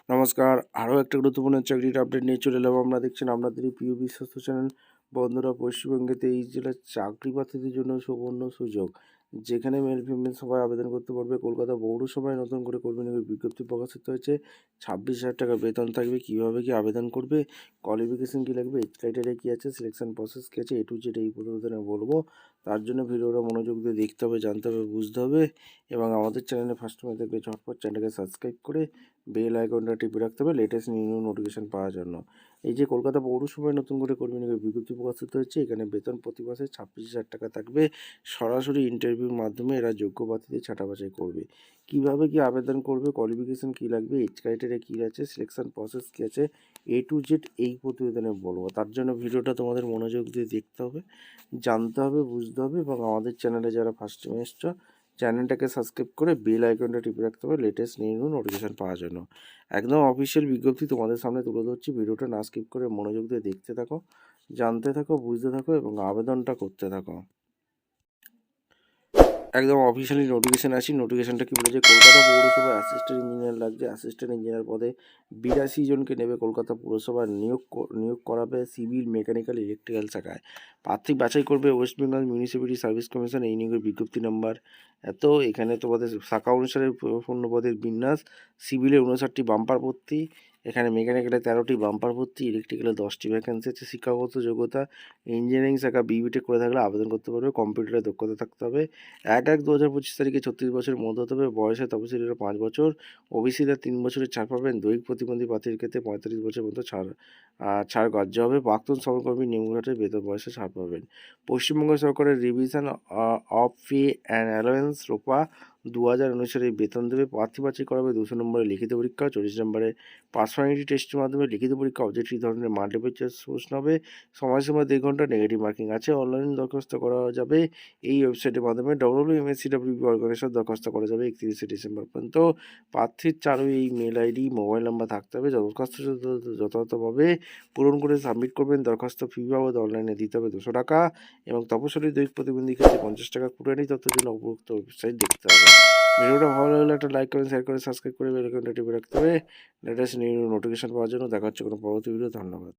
নমস্কার, আরও একটা গুরুত্বপূর্ণ চাকরির আপডেট নিয়ে চলে এলাম। আমরা দেখছেন আপনাদের এই প্রিয় বিশ্বস্ত চ্যানেল। বন্ধুরা, পশ্চিমবঙ্গে 23 জেলার চাকরি প্রার্থীদের জন্য সুবর্ণ সুযোগ, যেখানে মেল ফিমেল সবাই আবেদন করতে পারবে। কলকাতা পৌরসভায় নতুন করে কর্মী নিয়োগের বিজ্ঞপ্তি প্রকাশিত হয়েছে। 26,000 টাকা বেতন থাকবে। কীভাবে কি আবেদন করবে, কোয়ালিফিকেশন কী লাগবে, এজ ক্রাইটেরিয়া কী আছে, সিলেকশন প্রসেস কী আছে, A to Z এই প্রতিবেদনে বলবো। তার জন্য ভিডিওটা মনোযোগ দিয়ে দেখতে হবে, জানতে হবে, বুঝতে হবে। এবং আমাদের চ্যানেলে ফার্স্ট টাইম দেখবে ঝটপট চ্যানেলকে সাবস্ক্রাইব করে বেল আইকনটা টিপে রাখতে হবে লেটেস্ট নিউ নোটিফিকেশন পাওয়ার জন্য। এই যে কলকাতা পৌরসভায় নতুন করে কর্মী নিয়োগের বিজ্ঞপ্তি প্রকাশিত হচ্ছে, এখানে বেতন প্রতি মাসে 26,000 টাকা থাকবে। সরাসরি ইন্টারভিউর মাধ্যমে এরা যোগ্য প্রার্থীদের ছাঁটা বাছাই করবে। কীভাবে কি আবেদন করবে, কোয়ালিফিকেশন কী লাগবে, এজ ক্রাইটেরিয়া কী আছে, সিলেকশন প্রসেস কী আছে, A to Z এই প্রতিবেদনে বলবো। তার জন্য ভিডিওটা তোমাদের মনোযোগ দিয়ে দেখতে হবে, জানতে হবে, বুঝতে হবে। এবং আমাদের চ্যানেলে যারা ফার্স্ট টাইম এসছো, চ্যানেলটাকে সাবস্ক্রাইব করে বেল আইকনটা টিপে রাখতে হবে লেটেস্ট নিউ নোটিফিকেশান পাওয়ার জন্য। একদম অফিসিয়াল বিজ্ঞপ্তি তোমাদের সামনে তুলে ধরছি। ভিডিওটা না স্কিপ করে মনোযোগ দিয়ে দেখতে থাকো, জানতে থাকো, বুঝতে থাকো এবং আবেদনটা করতে থাকো। একদম অফিসিয়ালি নোটিফিকেশান আসি। নোটিফিকেশানটা কী বলেছে, কলকাতা পৌরসভায় অ্যাসিস্ট্যান্ট ইঞ্জিনিয়ার লাগছে। অ্যাসিস্ট্যান্ট ইঞ্জিনিয়ার পদে 82 জনকে নেবে কলকাতা পৌরসভা। নিয়োগ করাবে সিভিল, মেকানিক্যাল, ইলেকট্রিক্যাল শাখায়। প্রার্থী বাছাই করবে West Bengal municipality service commission. এই নিয়োগের বিজ্ঞপ্তি নাম্বার এত। এখানে তোমাদের শাখা অনুসারে পূর্ণ পদের বিন্যাস। সিভিলে 59টি বাম্পার ভর্তি, এখানে মেকানিক্যালে 13টি বাম্পার ভর্তি, ইলেকট্রিক্যালে 10টি ভ্যাকেন্সি আছে। শিক্ষাগত যোগ্যতা ইঞ্জিনিয়ারিং শাখা BTech করে থাকলে আবেদন করতে পারবে। কম্পিউটারে দক্ষতা থাকতে হবে। 1/1/2025 তারিখে 36 বছরের মধ্যে হতে হবে। বয়সে তপশিলীরা 5 বছর, ওবিসিরা 3 বছরের ছাড় পাবেন। দৈহিক প্রতিবন্ধী প্রার্থীর ক্ষেত্রে 35 বছর পর্যন্ত ছাড় গ্রাহ্য হবে। প্রাক্তন সহকর্মী নিম্নঘাটের বেতন বয়সে ছাড় পাবেন। পশ্চিমবঙ্গ সরকারের revision of pay and allowance রোপা 2019 এই বেতন দেবে। প্রার্থী বাছাই করাবে 200 নম্বরের লিখিত পরীক্ষা, 40 নম্বরের পার্সোনালিটি টেস্টের মাধ্যমে। লিখিত পরীক্ষা অবজেক্টিভ ধরনের মাল্টিপল চয়েস প্রশ্ন হবে। সময়সীমা 2 ঘন্টা, নেগেটিভ মার্কিং আছে। অনলাইন দরখাস্ত করা যাবে এই ওয়েবসাইটের মাধ্যমে। WMSCWB অর্গানাইজেশন দরখাস্ত করা যাবে 31শে ডিসেম্বর পর্যন্ত। প্রার্থীর চালু এই মেল আইডি, মোবাইল নাম্বার থাকতে হবে। দরখাস্ত যথাযথভাবে পূরণ করে সাবমিট করবেন। দরখাস্ত ফি বাবদ অনলাইনে দিতে হবে 200 টাকা এবং তপশিলি দৈহিক প্রতিবন্ধী ক্ষেত্রে 50 টাকা। কুটানি তথ্যের জন্য উপযুক্ত ওয়েবসাইট দেখতে হবে। ভিডিওটা ভালো লাগলে একটা লাইক করেন, শেয়ার করে, সাবস্ক্রাইব করে বেল আইকনটা টিপে রাখতে হবে লেটেস্ট নিউ নোটিফিকেশন পাওয়ার জন্য। দেখা হচ্ছে কোনো পরবর্তী ভিডিও। ধন্যবাদ।